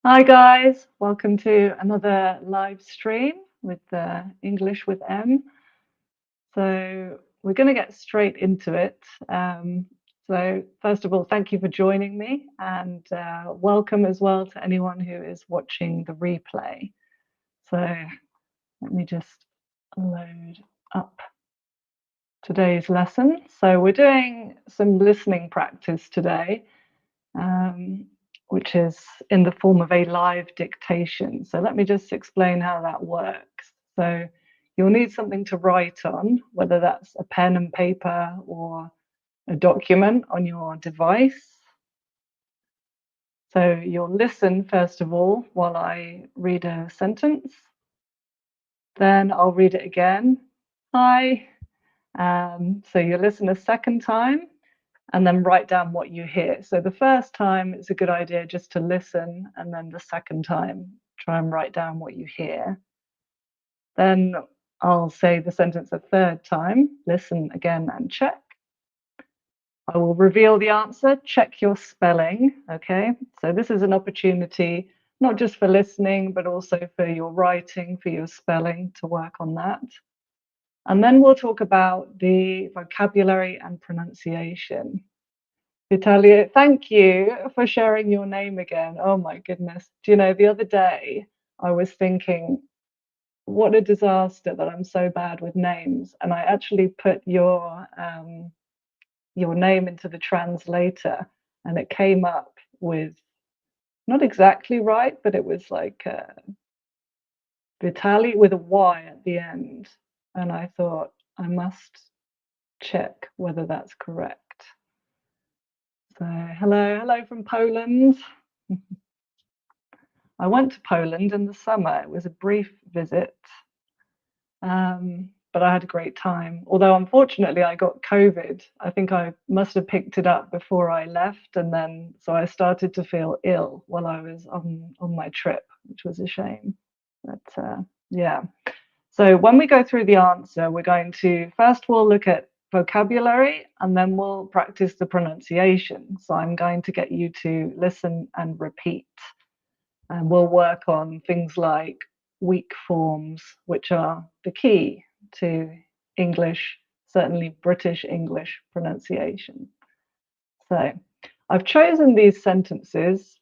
Hi guys, welcome to another live stream with English with M. So we're going to get straight into it. So first of all, thank you for joining me, and welcome as well to anyone who is watching the replay. So let me just load up today's lesson. So we're doing some listening practice today. Which is in the form of a live dictation. So let me just explain how that works. So you'll need something to write on, whether that's a pen and paper or a document on your device. So you'll listen first of all while I read a sentence. Then I'll read it again. Hi. So you listen a second time and then write down what you hear. So the first time it's a good idea just to listen, and then the second time try and write down what you hear. Then I'll say the sentence a third time, listen again and check. I will reveal the answer, check your spelling, okay? So this is an opportunity not just for listening, but also for your writing, for your spelling, to work on that. And then we'll talk about the vocabulary and pronunciation. Vitalia, thank you for sharing your name again. Oh my goodness. Do you know, the other day I was thinking, what a disaster that I'm so bad with names. And I actually put your name into the translator, and it came up with not exactly right, but it was like Vitali with a Y at the end. And I thought I must check whether that's correct. So hello from Poland. I went to Poland in the summer. It was a brief visit, but I had a great time. Although unfortunately I got COVID. I think I must have picked it up before I left, and then so I started to feel ill while I was on my trip, which was a shame. But yeah. So when we go through the answer, we're going to first we'll look at vocabulary, and then we'll practice the pronunciation. So I'm going to get you to listen and repeat. And we'll work on things like weak forms, which are the key to English, certainly British English pronunciation. So I've chosen these sentences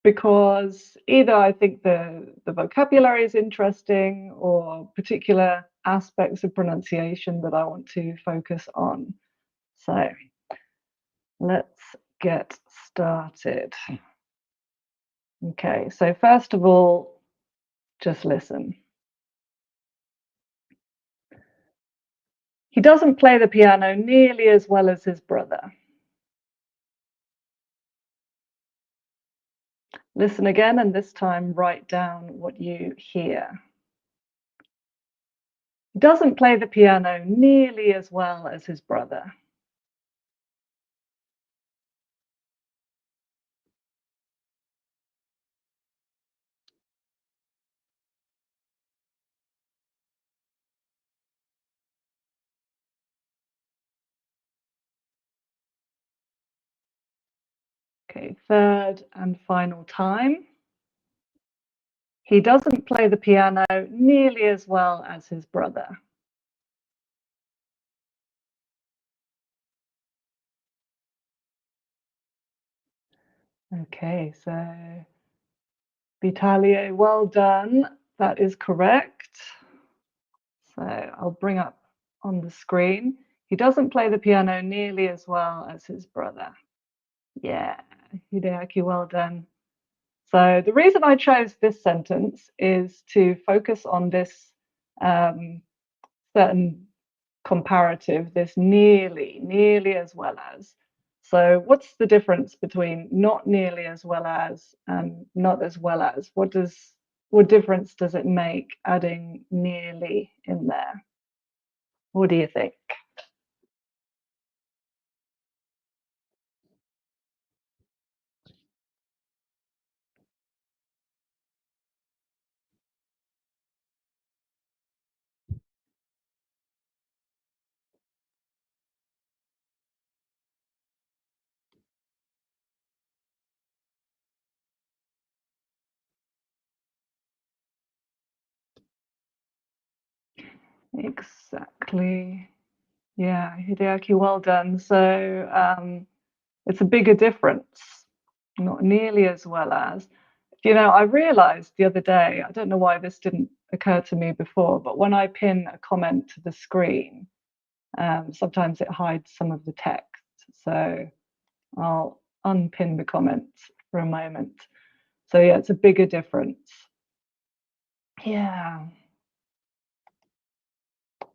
because either I think the vocabulary is interesting, or particular aspects of pronunciation that I want to focus on. So let's get started. Okay, so first of all, just listen. He doesn't play the piano nearly as well as his brother. Listen again, and this time write down what you hear. He doesn't play the piano nearly as well as his brother. Okay, third and final time. He doesn't play the piano nearly as well as his brother. Okay, so Vitalie, well done. That is correct. So I'll bring up on the screen. He doesn't play the piano nearly as well as his brother. Yeah, Hideaki, well done. So the reason I chose this sentence is to focus on this certain comparative, this nearly as well as. So what's the difference between not nearly as well as and not as well as? What difference does it make adding nearly in there? What do you think? Exactly. Yeah, Hideaki, well done. So it's a bigger difference, not nearly as well as. I realized the other day, I don't know why this didn't occur to me before, but when I pin a comment to the screen, sometimes it hides some of the text. So I'll unpin the comments for a moment. So yeah, it's a bigger difference. Yeah.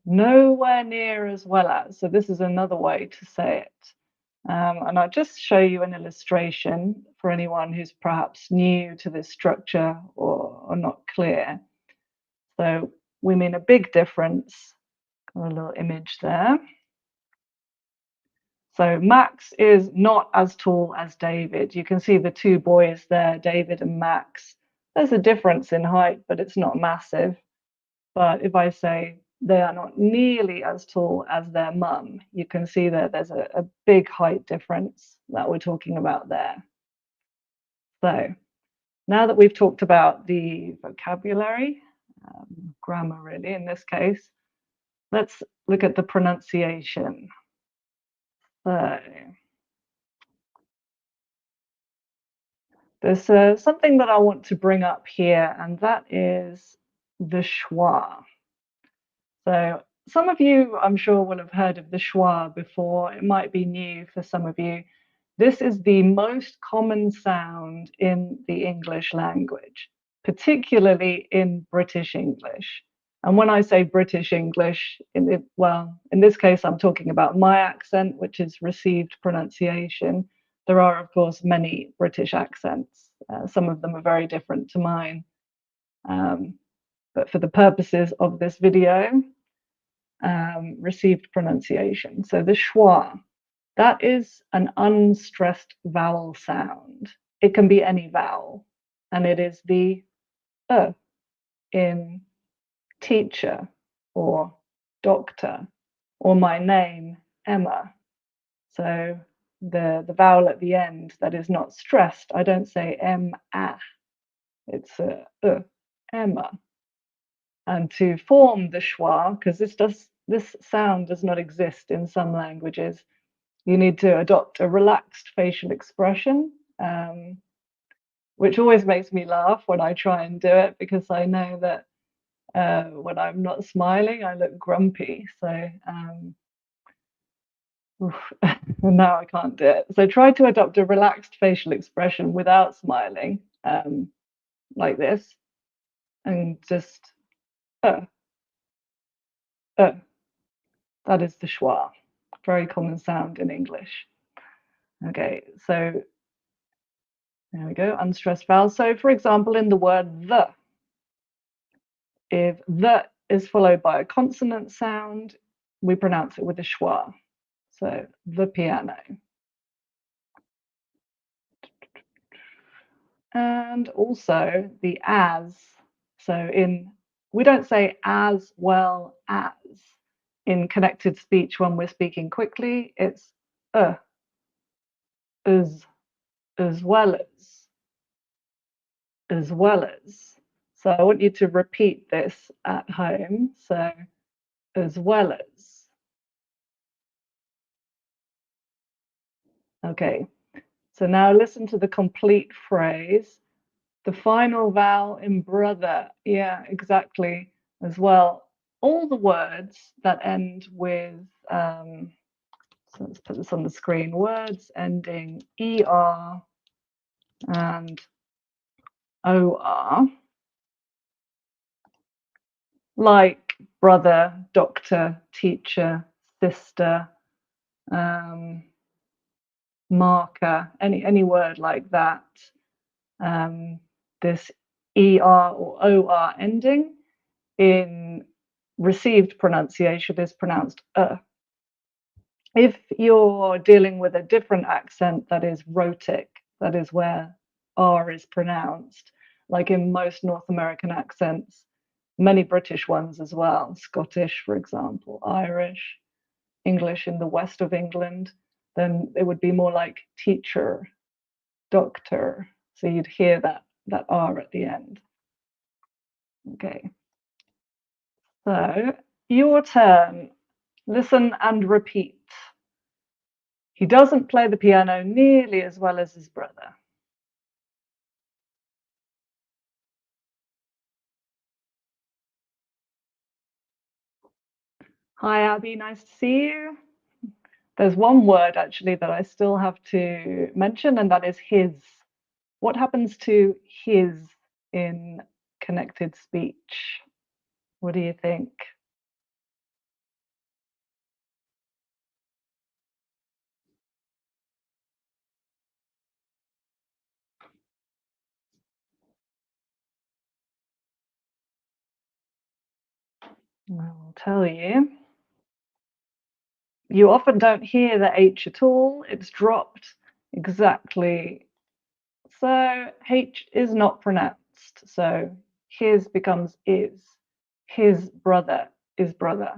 Nowhere near as well as. So this is another way to say it. And I'll just show you an illustration for anyone who's perhaps new to this structure or not clear. So we mean a big difference. Got a little image there. So Max is not as tall as David. You can see the two boys there, David and Max. There's a difference in height, but it's not massive. But if I say they are not nearly as tall as their mum, you can see that there's a big height difference that we're talking about there. So now that we've talked about the vocabulary, grammar really in this case, let's look at the pronunciation. So there's something that I want to bring up here, and that is the schwa. So some of you, I'm sure, will have heard of the schwa before. It might be new for some of you. This is the most common sound in the English language, particularly in British English. And when I say British English, in this case, I'm talking about my accent, which is received pronunciation. There are, of course, many British accents. Some of them are very different to mine. But for the purposes of this video, received pronunciation. So the schwa, that is an unstressed vowel sound. It can be any vowel, and it is the in teacher or doctor or my name, Emma. So the vowel at the end that is not stressed, I don't say M-A, it's Emma. And to form the schwa, because this sound does not exist in some languages, you need to adopt a relaxed facial expression, which always makes me laugh when I try and do it, because I know that when I'm not smiling, I look grumpy. So now I can't do it. So try to adopt a relaxed facial expression without smiling, like this, and just that is the schwa. Very common sound in English. Okay, so there we go, unstressed vowels. So for example, in the word the, if the is followed by a consonant sound, we pronounce it with a schwa. So the piano. And also the as. So we don't say as well as in connected speech when we're speaking quickly. It's as well as well as. So I want you to repeat this at home. So as well as. Okay, so now listen to the complete phrase. The final vowel in brother, yeah, exactly, as well. All the words that end with, so let's put this on the screen, words ending ER and OR, like brother, doctor, teacher, sister, marker, any word like that. This ER or OR ending in received pronunciation is pronounced If you're dealing with a different accent that is rhotic, that is where R is pronounced, like in most North American accents, many British ones as well, Scottish, for example, Irish, English in the west of England, then it would be more like teacher, doctor. So you'd hear that R at the end. Okay. So Your turn. Listen and repeat. He doesn't play the piano nearly as well as his brother. Hi, Abby, nice to see you. There's one word actually that I still have to mention, and that is his. What happens to his in connected speech? What do you think? I'll tell you. You often don't hear the H at all. It's dropped exactly. So H is not pronounced. So his becomes is. His brother is brother.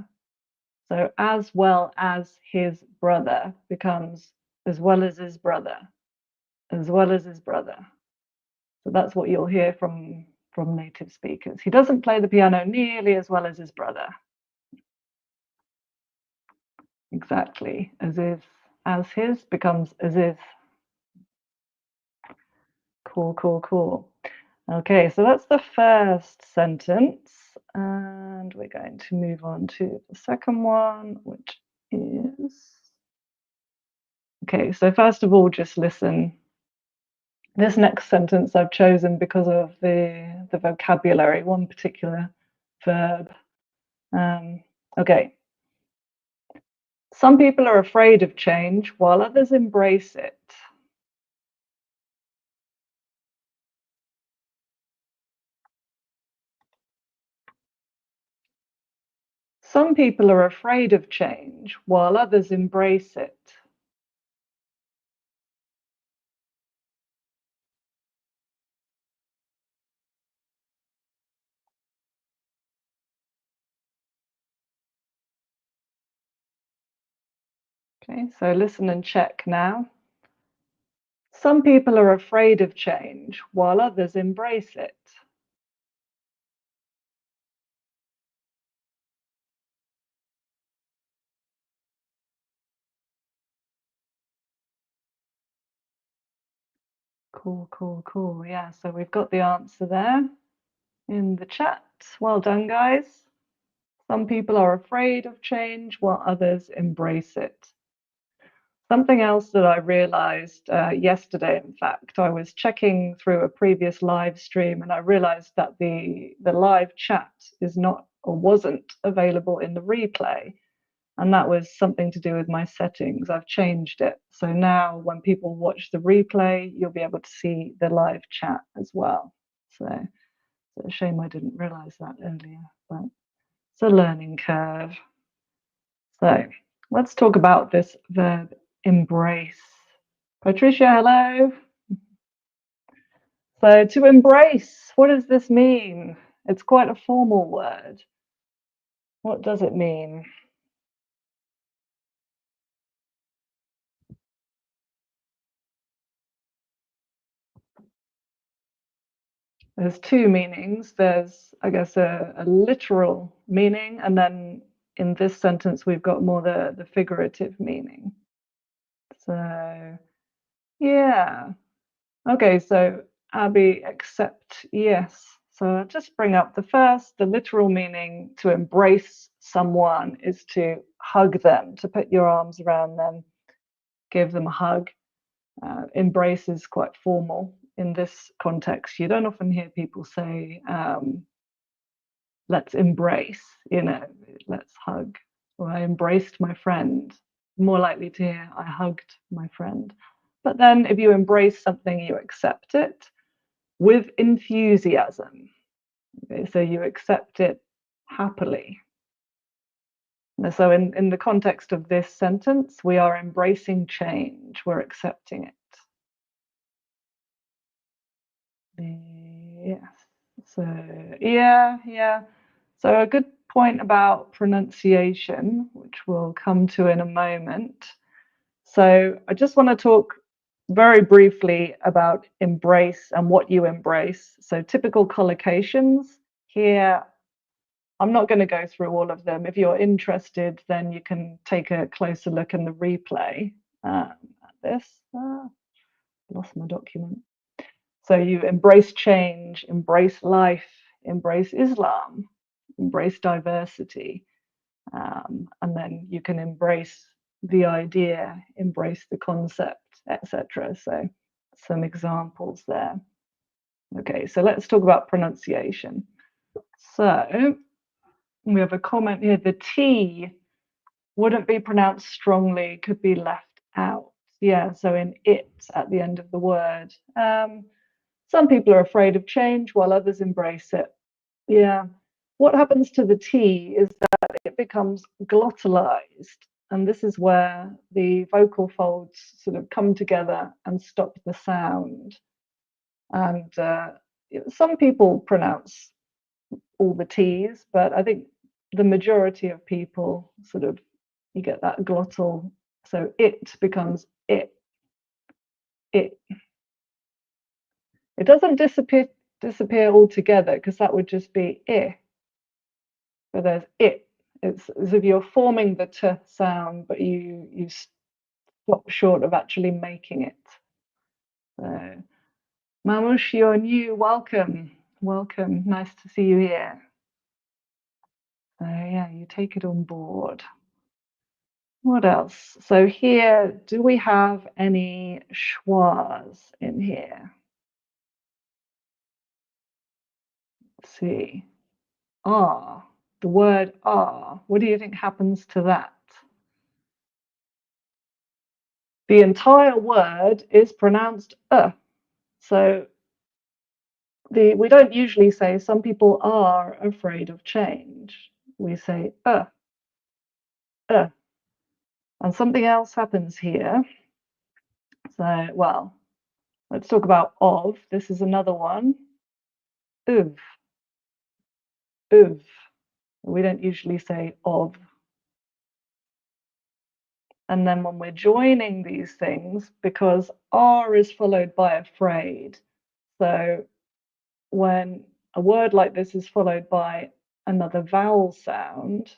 So as well as his brother becomes as well as his brother, as well as his brother. So that's what you'll hear from native speakers. He doesn't play the piano nearly as well as his brother. Exactly. As is, as his becomes as is. Cool, cool, cool. Okay, so that's the first sentence. And we're going to move on to the second one, which is... Okay, so first of all, just listen. This next sentence I've chosen because of the vocabulary, one particular verb. Okay. Some people are afraid of change while others embrace it. Some people are afraid of change while others embrace it. Okay, so listen and check now. Some people are afraid of change while others embrace it. Cool, cool, cool. Yeah, so we've got the answer there in the chat. Well done, guys. Some people are afraid of change while others embrace it. Something else that I realized yesterday, in fact, I was checking through a previous live stream and I realized that the live chat is not or wasn't available in the replay. And that was something to do with my settings. I've changed it. So now when people watch the replay, you'll be able to see the live chat as well. So it's a shame I didn't realize that earlier, but it's a learning curve. So let's talk about this verb embrace. Patricia, hello. So to embrace, what does this mean? It's quite a formal word. What does it mean? There's two meanings. There's, I guess, a literal meaning, and then in this sentence, we've got more the figurative meaning. So, yeah. Okay, so Abby, accept, yes. So I'll just bring up the literal meaning. To embrace someone is to hug them, to put your arms around them, give them a hug. Embrace is quite formal in this context. You don't often hear people say, let's embrace, let's hug, or I embraced my friend. More likely to hear, I hugged my friend. But then if you embrace something, you accept it with enthusiasm. Okay, so you accept it happily. So in the context of this sentence, we are embracing change, we're accepting it. Yes. So yeah. So a good point about pronunciation, which we'll come to in a moment. So I just want to talk very briefly about embrace and what you embrace. So typical collocations here I'm not going to go through all of them. If you're interested, then you can take a closer look in the replay at this. Lost my document. So you embrace change, embrace life, embrace Islam, embrace diversity, and then you can embrace the idea, embrace the concept, etc. So some examples there. Okay, so let's talk about pronunciation. So we have a comment here. The T wouldn't be pronounced strongly, could be left out. Yeah, so in it at the end of the word. Some people are afraid of change while others embrace it. Yeah. What happens to the T is that it becomes glottalized. And this is where the vocal folds sort of come together and stop the sound. And some people pronounce all the T's, but I think the majority of people sort of, you get that glottal. So it becomes it. It. It doesn't disappear altogether because that would just be I. But there's it. It's as if you're forming the t sound, but you stop short of actually making it. So, Mamush, you're new. Welcome. Welcome. Nice to see you here. So yeah, you take it on board. What else? So here, do we have any schwas in here? Let's see. Ah, the word ah. What do you think happens to that? The entire word is pronounced So we don't usually say some people are afraid of change. We say and something else happens here. So, well, let's talk about of. This is another one. Uv. Uv. We don't usually say of. And then when we're joining these things, because R is followed by afraid. So when a word like this is followed by another vowel sound,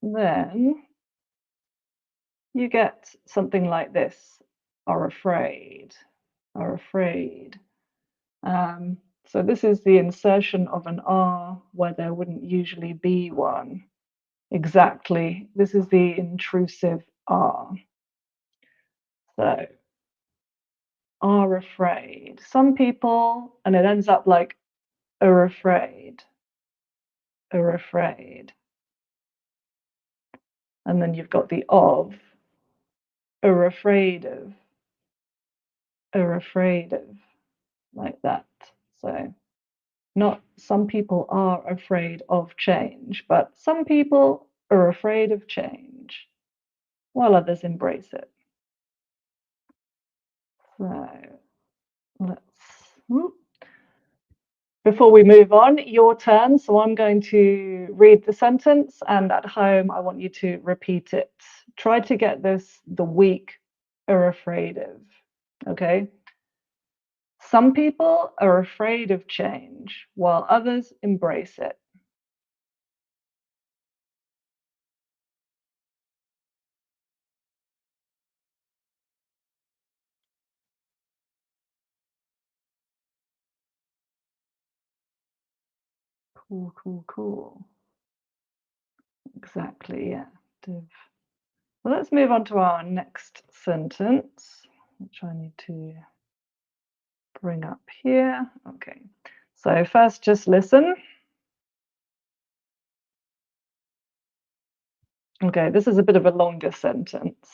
then you get something like this, are afraid, are afraid. So this is the insertion of an R where there wouldn't usually be one. Exactly, this is the intrusive R. So, are afraid. Some people, and it ends up like are afraid, are afraid. And then you've got the of, are afraid of, are afraid of, like that. So, not some people are afraid of change, but some people are afraid of change while others embrace it. So, let's. Before we move on, your turn. So I'm going to read the sentence, and at home, I want you to repeat it. Try to get this the weak are afraid of. Okay. Some people are afraid of change while others embrace it. Cool, cool, cool. Exactly, yeah. Well, let's move on to our next sentence, which I need to bring up here. Okay. So first, just listen. Okay, this is a bit of a longer sentence.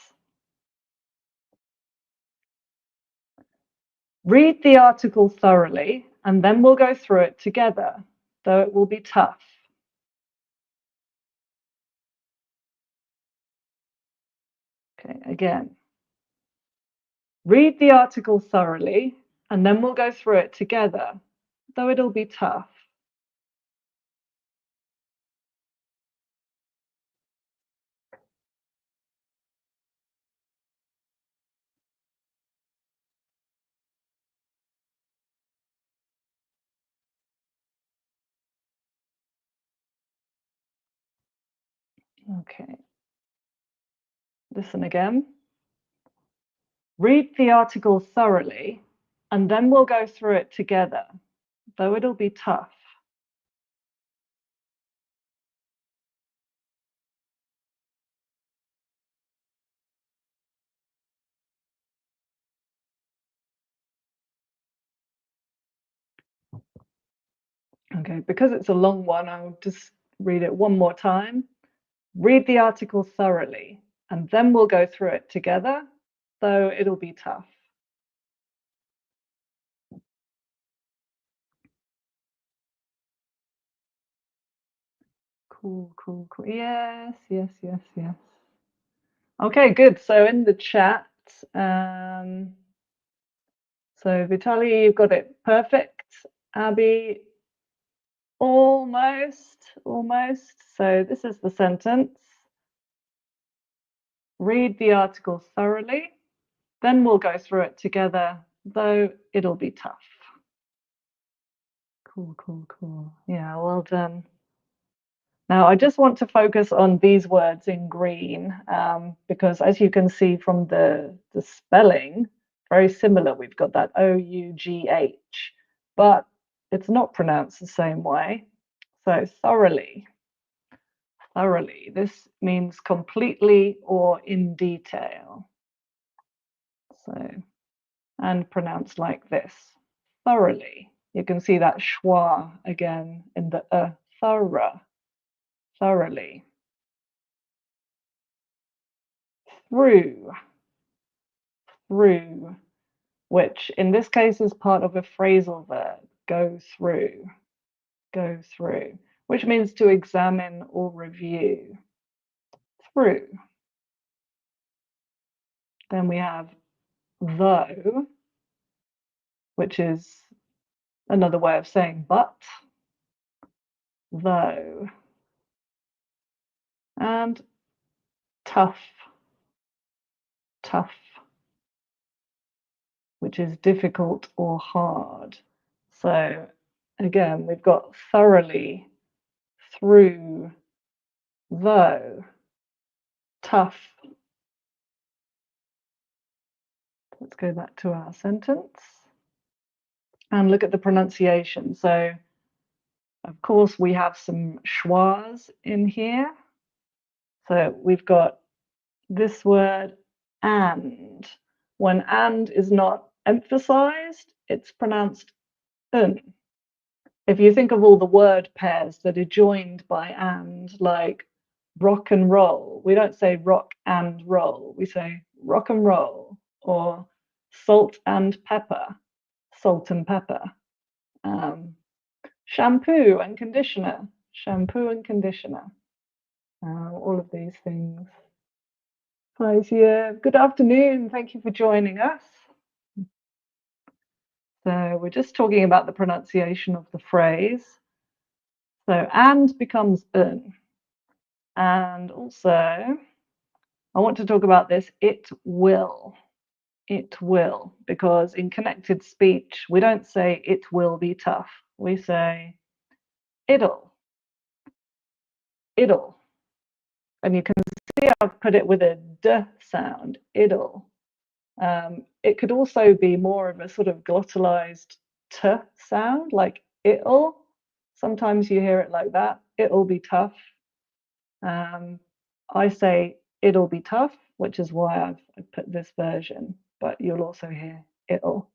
Read the article thoroughly, and then we'll go through it together, though it will be tough. Okay, again. Read the article thoroughly, and then we'll go through it together, though it'll be tough. Okay. Listen again. Read the article thoroughly, and then we'll go through it together, though it'll be tough. Okay, because it's a long one, I'll just read it one more time. Read the article thoroughly, and then we'll go through it together, though it'll be tough. Cool, cool, cool. Yes, yes, yes, yes. Okay, good. So in the chat, so Vitaly, you've got it perfect. Abby, almost. So this is the sentence. Read the article thoroughly, then we'll go through it together, though it'll be tough. Cool, cool, cool. Yeah, well done. Now, I just want to focus on these words in green because as you can see from the spelling, very similar. We've got that O-U-G-H, but it's not pronounced the same way. So thoroughly. This means completely or in detail. So, and pronounced like this, thoroughly. You can see that schwa again in the thorough, thoroughly. Through, which in this case is part of a phrasal verb, go through, which means to examine or review. Through. Then we have though, which is another way of saying but, though. And tough, which is difficult or hard. So again, we've got thoroughly, through, though, tough. Let's go back to our sentence and look at the pronunciation. So of course we have some schwas in here. So we've got this word and. When and is not emphasized, it's pronounced un. If you think of all the word pairs that are joined by and, like rock and roll, we don't say rock and roll, we say rock and roll, or salt and pepper, salt and pepper. Shampoo and conditioner, all of these things. Yeah, good afternoon. Thank you for joining us. So we're just talking about the pronunciation of the phrase. So and becomes un. And also, I want to talk about this, it will, because in connected speech, we don't say it will be tough. We say it'll. And you can see I've put it with a d sound, it'll. It could also be more of a sort of glottalized t sound, like it'll. Sometimes you hear it like that, it'll be tough. I say it'll be tough, which is why I've put this version, but you'll also hear it'll.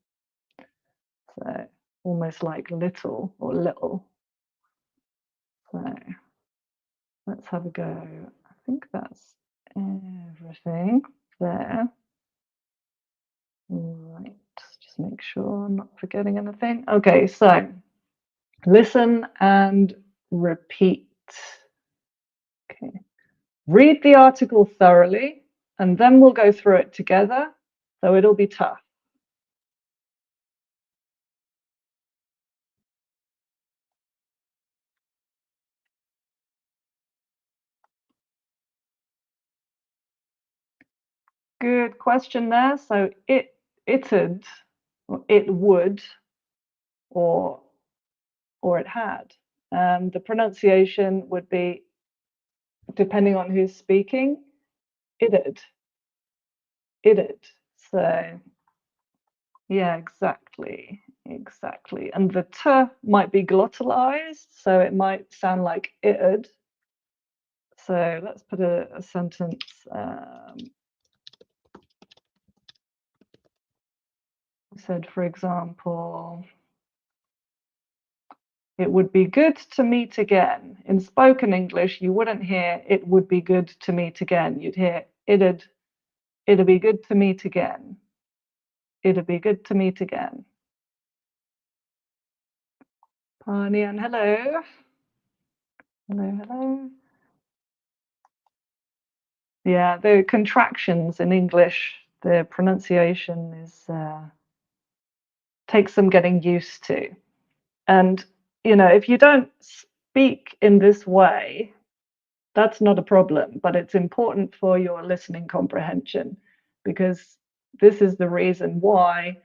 So almost like little or little. So let's have a go. I think that's everything there. Right, just make sure I'm not forgetting anything. Okay, so listen and repeat. Okay. Read the article thoroughly, and then we'll go through it together, so it'll be tough. Good question there. So it'd, or it would, or it had. The pronunciation would be depending on who's speaking, it'd. So yeah, exactly. And the t might be glottalized, so it might sound like it'd. So let's put a sentence. Said, for example, it would be good to meet again. In spoken English, you wouldn't hear it would be good to meet again. You'd hear it'd be good to meet again. It'd be good to meet again. Panian, hello. Hello. Yeah, the contractions in English, the pronunciation is takes some getting used to. And, if you don't speak in this way, that's not a problem, but it's important for your listening comprehension, because this is the reason why,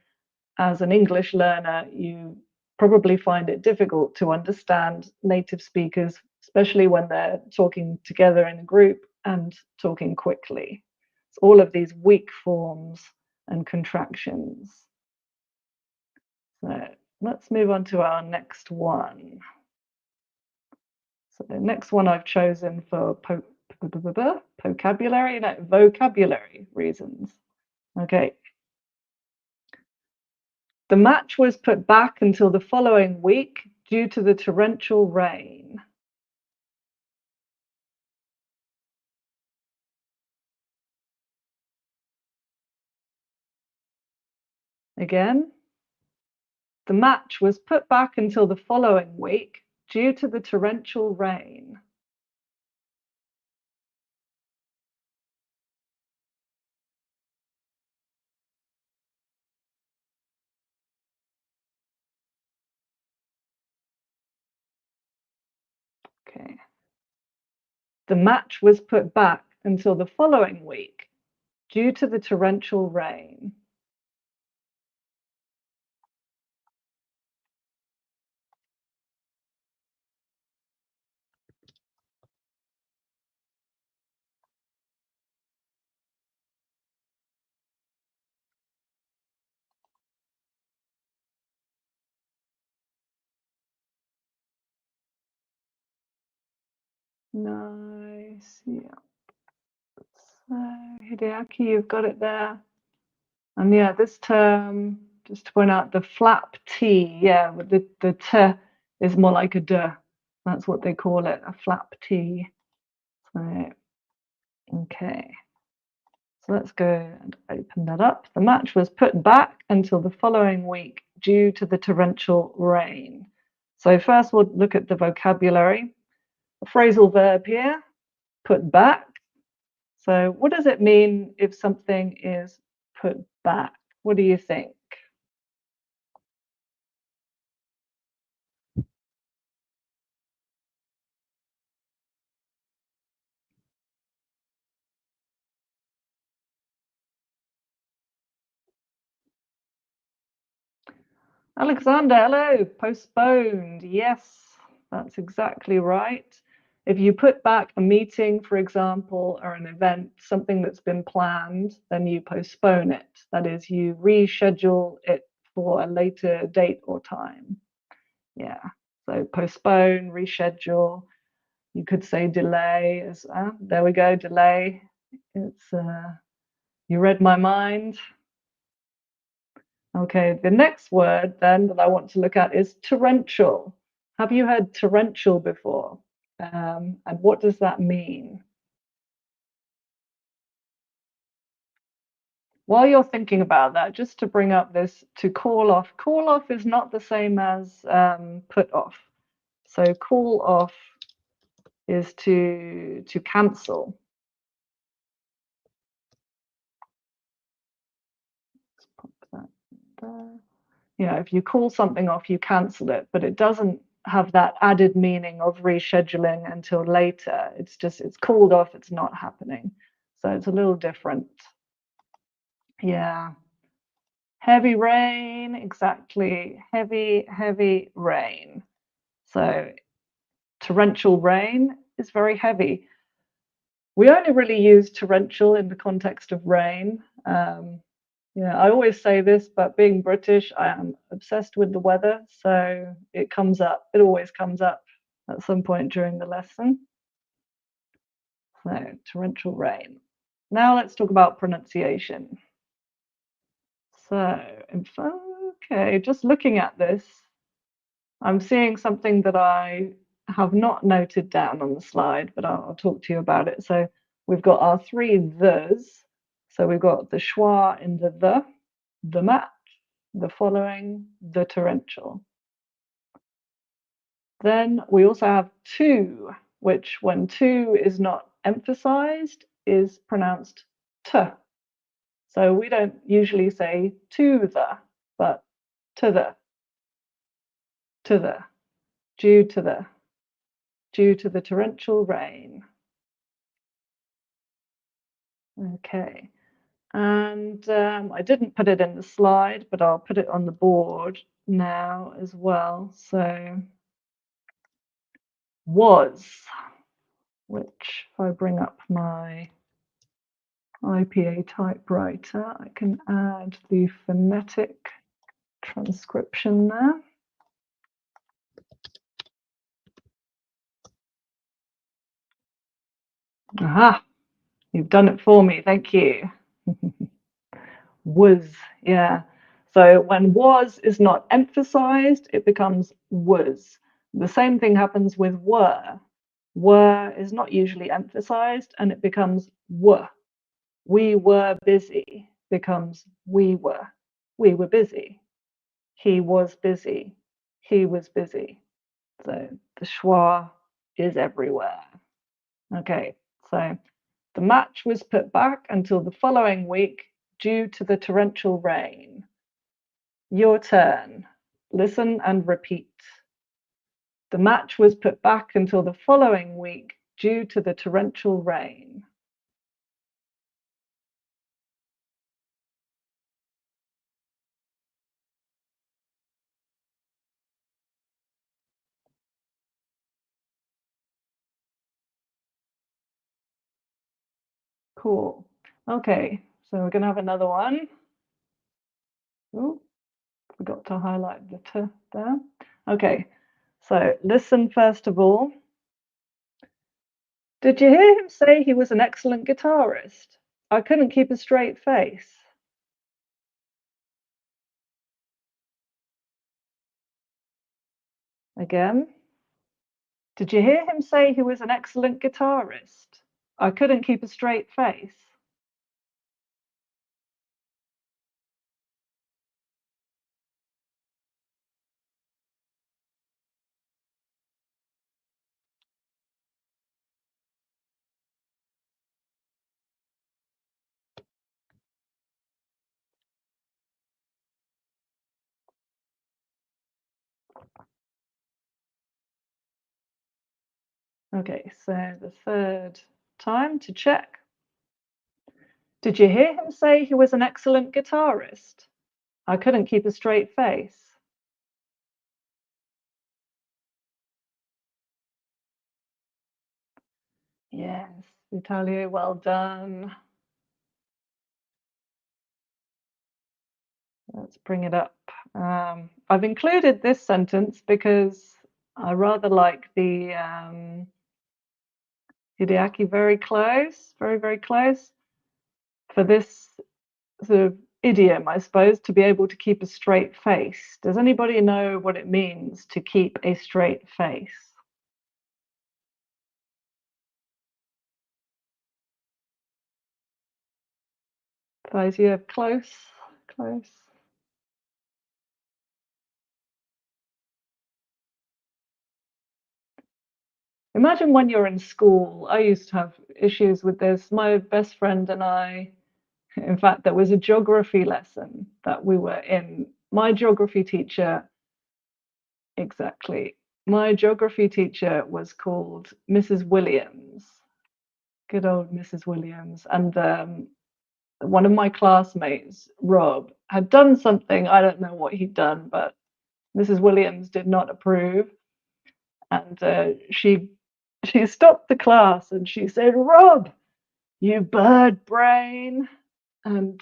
as an English learner, you probably find it difficult to understand native speakers, especially when they're talking together in a group and talking quickly. It's all of these weak forms and contractions. So let's move on to our next one. So the next one I've chosen for vocabulary reasons. Okay. The match was put back until the following week due to the torrential rain. Again, the match was put back until the following week due to the torrential rain. Okay. The match was put back until the following week due to the torrential rain. Nice. Yeah. So, Hideaki, you've got it there. And yeah, this term, just to point out, the flap T, yeah, the T is more like a D. That's what they call it, a flap T. So, okay. So let's go and open that up. The match was put back until the following week due to the torrential rain. So first we'll look at the vocabulary. A phrasal verb here, put back. So what does it mean if something is put back? What do you think? Alexander, hello. Postponed. Yes, that's exactly right. If you put back a meeting, for example, or an event, something that's been planned, then you postpone it. That is, you reschedule it for a later date or time. Yeah. So postpone, reschedule. You could say delay as there we go, delay. It's you read my mind. Okay, the next word then that I want to look at is torrential. Have you heard torrential before? And what does that mean? While you're thinking about that, just to bring up this, to call off is not the same as put off. So call off is to cancel. Let's pop that there. Yeah, if you call something off, you cancel it, but it doesn't have that added meaning of rescheduling until later. It's just, it's called off, it's not happening. So it's a little different. Yeah. Heavy rain, exactly. Heavy rain. So torrential rain is very heavy. We only really use torrential in the context of rain. Yeah, I always say this, but being British, I am obsessed with the weather, so it comes up. It always comes up at some point during the lesson. So, torrential rain. Now let's talk about pronunciation. So, okay, just looking at this, I'm seeing something that I have not noted down on the slide, but I'll talk to you about it. So, we've got our three thes. So, we've got the schwa in the match, the following, the torrential. Then we also have to, which when to is not emphasized is pronounced t. So we don't usually say to the, but to the, due to the torrential rain. Okay, and I didn't put it in the slide, but I'll put it on the board now as well. So was, which if I bring up my IPA typewriter, I can add the phonetic transcription there. Aha, you've done it for me, thank you. Was, yeah. So when was is not emphasized, it becomes was. The same thing happens with were. Were is not usually emphasized and it becomes were. We were busy becomes we were. We were busy. He was busy. He was busy. So the schwa is everywhere. Okay, so the match was put back until the following week due to the torrential rain. Your turn. Listen and repeat. The match was put back until the following week due to the torrential rain. Cool. Okay, so we're going to have another one. Oh, forgot to highlight the t there. Okay, so listen first of all. Did you hear him say he was an excellent guitarist? I couldn't keep a straight face. Again. Did you hear him say he was an excellent guitarist? I couldn't keep a straight face. Okay, so the third time to check. Did you hear him say he was an excellent guitarist? I couldn't keep a straight face. Yes, Vitalia, well done. Let's bring it up. I've included this sentence because I rather like the Hideaki very close, very, very close. For this sort of idiom, I suppose, to be able to keep a straight face. Does anybody know what it means to keep a straight face? Faizia, close, close. Imagine when you're in school. I used to have issues with this. My best friend and I, in fact, there was a geography lesson that we were in. My geography teacher, exactly. My geography teacher was called Mrs. Williams. Good old Mrs. Williams. And one of my classmates, Rob, had done something. I don't know what he'd done, but Mrs. Williams did not approve. And she stopped the class and she said, Rob, you bird brain. And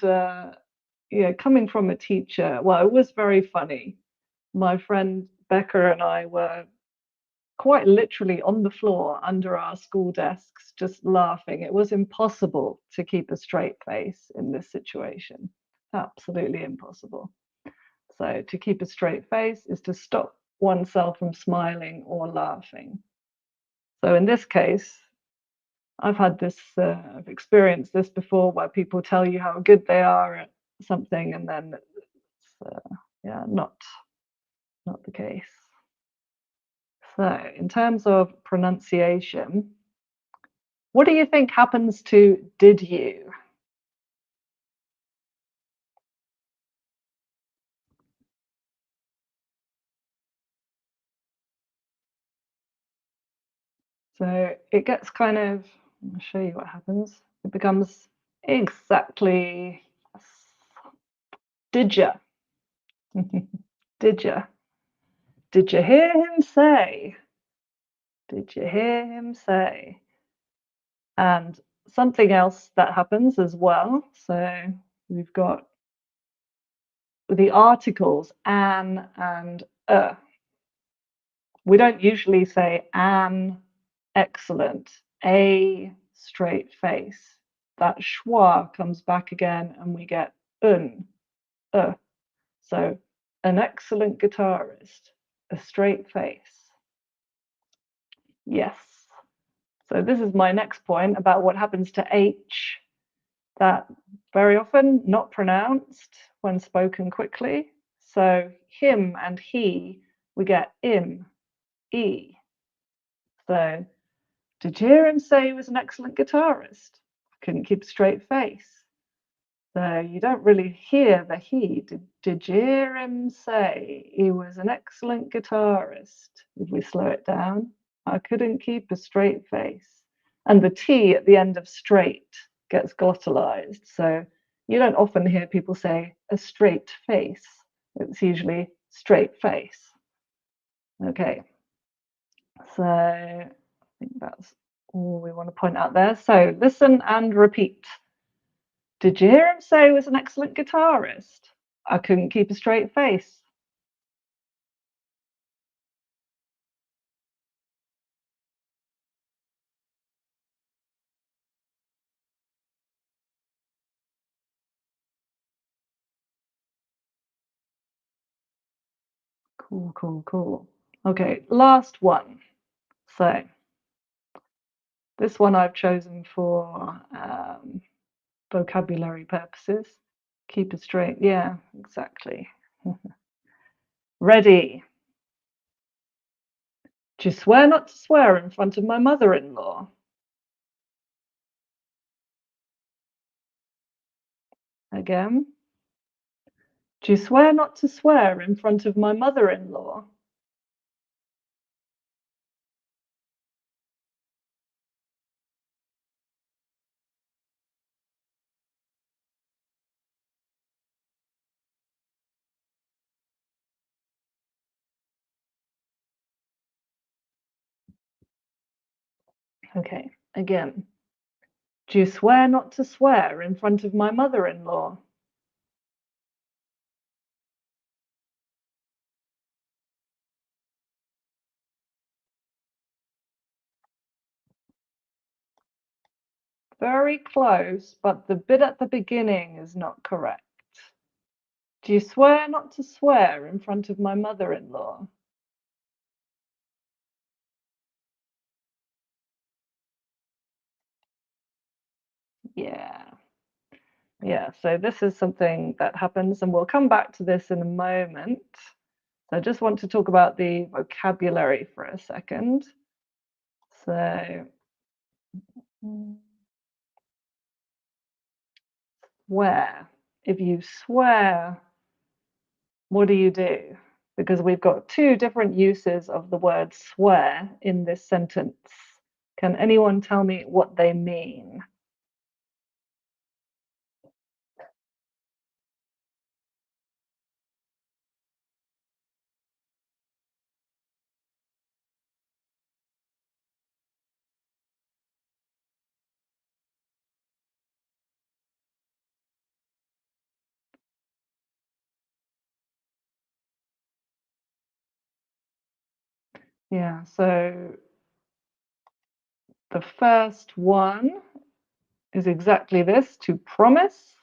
yeah, coming from a teacher, well, it was very funny. My friend Becca and I were quite literally on the floor under our school desks, just laughing. It was impossible to keep a straight face in this situation. Absolutely impossible. So, to keep a straight face is to stop oneself from smiling or laughing. So, in this case, I've had this, I've experienced this before where people tell you how good they are at something and then it's, yeah, not the case. So, in terms of pronunciation, what do you think happens to did you? So it gets kind of, I'll show you what happens. It becomes exactly did ya? Did ya? Did you hear him say? Did you hear him say? And something else that happens as well. So we've got the articles an and we don't usually say an excellent, a straight face. That schwa comes back again and we get uh. So an excellent guitarist, a straight face. Yes. So this is my next point about what happens to H, that very often not pronounced when spoken quickly. So him and he, we get im, e. So did you hear him say he was an excellent guitarist? I couldn't keep a straight face. So you don't really hear the he. Did you hear him say he was an excellent guitarist? If we slow it down, I couldn't keep a straight face. And the T at the end of straight gets glottalized. So you don't often hear people say a straight face. It's usually straight face. Okay, so I think that's all we want to point out there. So listen and repeat. Did you hear him say he was an excellent guitarist? I couldn't keep a straight face. Cool, cool, cool. Okay, last one. So this one I've chosen for vocabulary purposes. Keep it straight. Yeah, exactly. Ready. Do you swear not to swear in front of my mother-in-law? Again. Do you swear not to swear in front of my mother-in-law? Okay, again. Do you swear not to swear in front of my mother-in-law? Very close, but the bit at the beginning is not correct. Do you swear not to swear in front of my mother-in-law? Yeah. Yeah, so this is something that happens, and we'll come back to this in a moment. So I just want to talk about the vocabulary for a second. So, swear. If you swear, what do you do? Because we've got two different uses of the word swear in this sentence. Can anyone tell me what they mean? Yeah, so the first one is exactly this, to promise,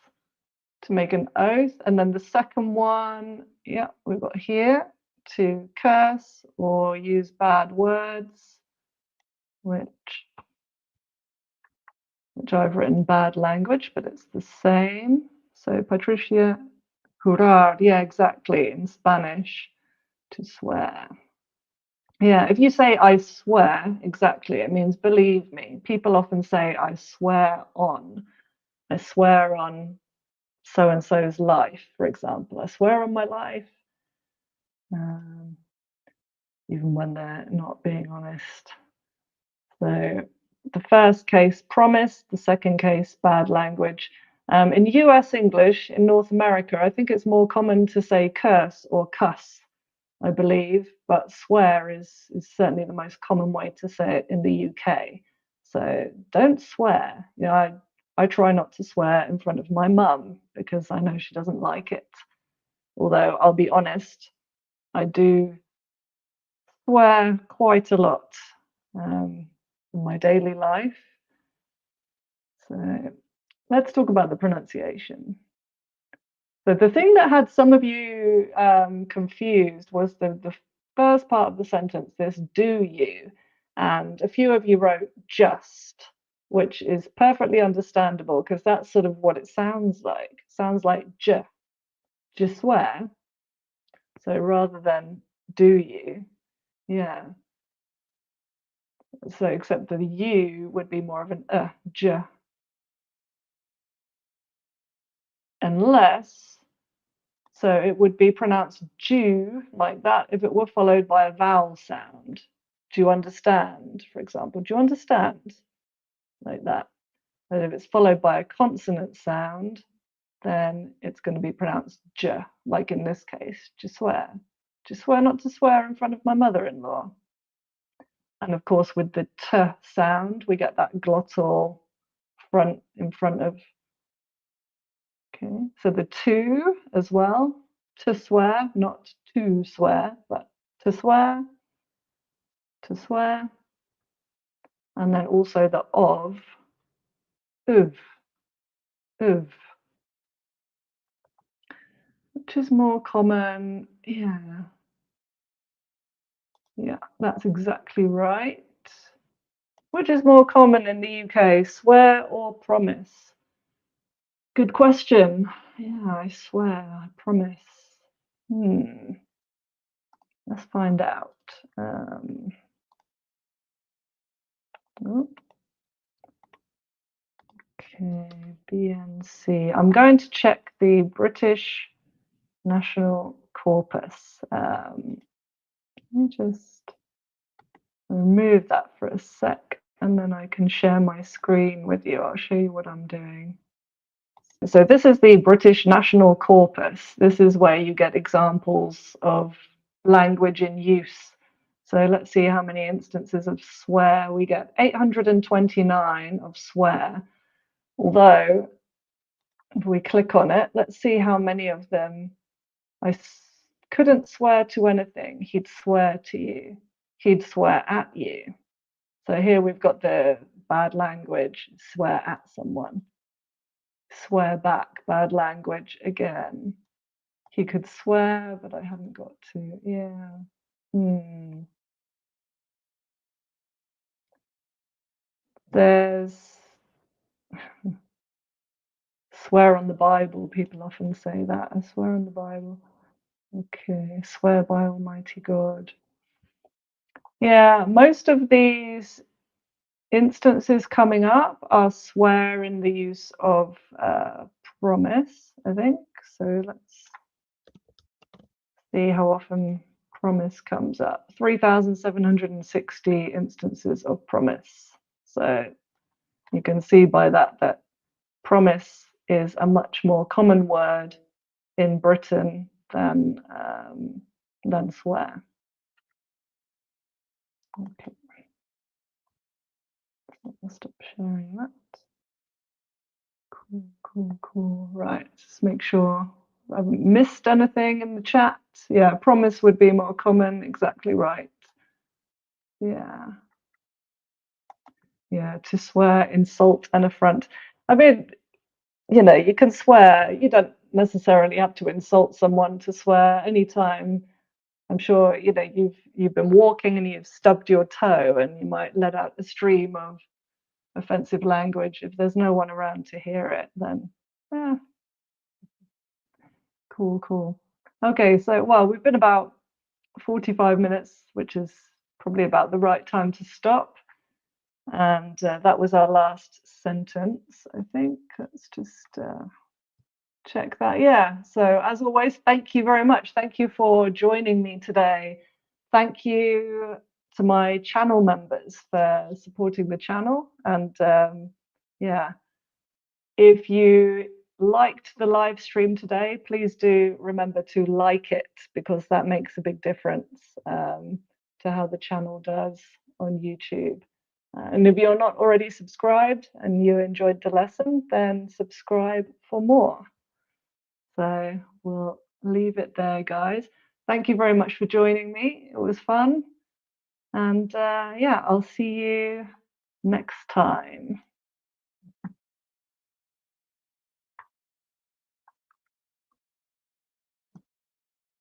to make an oath. And then the second one, yeah, we've got here, to curse or use bad words, which I've written bad language, but it's the same. So Patricia, jurar, yeah, exactly, in Spanish, to swear. Yeah, if you say I swear, exactly, it means believe me. People often say I swear on. I swear on so and so's life, for example. I swear on my life, even when they're not being honest. So the first case, promise. The second case, bad language. In US English, in North America, I think it's more common to say curse or cuss, I believe, but swear is certainly the most common way to say it in the UK. So don't swear. You know, I try not to swear in front of my mum because I know she doesn't like it. Although I'll be honest, I do swear quite a lot in my daily life. So let's talk about the pronunciation. So the thing that had some of you confused was the first part of the sentence, this do you, and a few of you wrote just, which is perfectly understandable because that's sort of what it sounds like. It sounds like just swear. So rather than do you, yeah. So except the you would be more of an j, unless, so it would be pronounced Jew like that if it were followed by a vowel sound. Do you understand? For example, do you understand? Like that. And if it's followed by a consonant sound, then it's going to be pronounced J, like in this case, just swear. Just swear not to swear in front of my mother-in-law. And of course, with the T sound, we get that glottal front in front of. Okay, so the to as well, to swear, not to swear, but to swear, to swear. And then also the of, of, which is more common. Yeah, yeah, that's exactly right. Which is more common in the UK, swear or promise? Good question. Yeah, I swear, I promise. Let's find out. Oh, okay, BNC. I'm going to check the British National Corpus. Let me just remove that for a sec, and then I can share my screen with you. I'll show you what I'm doing. So this is the British National Corpus. This is where you get examples of language in use. So let's see how many instances of swear we get. 829 of swear. Although, if we click on it, let's see how many of them. I couldn't swear to anything. He'd swear to you. He'd swear at you. So here we've got the bad language, swear at someone. Swear back, bad language again. He could swear, but I haven't got to. Yeah. There's swear on the Bible. People often say that. I swear on the Bible. Okay, swear by Almighty God. Yeah, most of these instances coming up are swear in the use of promise, I think. So let's see how often promise comes up. 3,760 instances of promise. So you can see by that that promise is a much more common word in Britain than swear. Okay, I'll stop sharing that. Cool. Right, just make sure I haven't missed anything in the chat. Yeah, promise would be more common, exactly right. Yeah. Yeah, to swear, insult, and affront. I mean, you can swear. You don't necessarily have to insult someone to swear anytime. I'm sure, you've been walking and you've stubbed your toe and you might let out a stream of offensive language. If there's no one around to hear it, then yeah, cool, cool. Okay, so well, we've been about 45 minutes, which is probably about the right time to stop. And that was our last sentence, I think. Let's just check that. Yeah. So, as always, thank you very much. Thank you for joining me today. Thank you to my channel members for supporting the channel. And yeah, if you liked the live stream today, please do remember to like it, because that makes a big difference to how the channel does on YouTube. And if you're not already subscribed and you enjoyed the lesson, then subscribe for more. So we'll leave it there, guys. Thank you very much for joining me. It was fun. And yeah, I'll see you next time.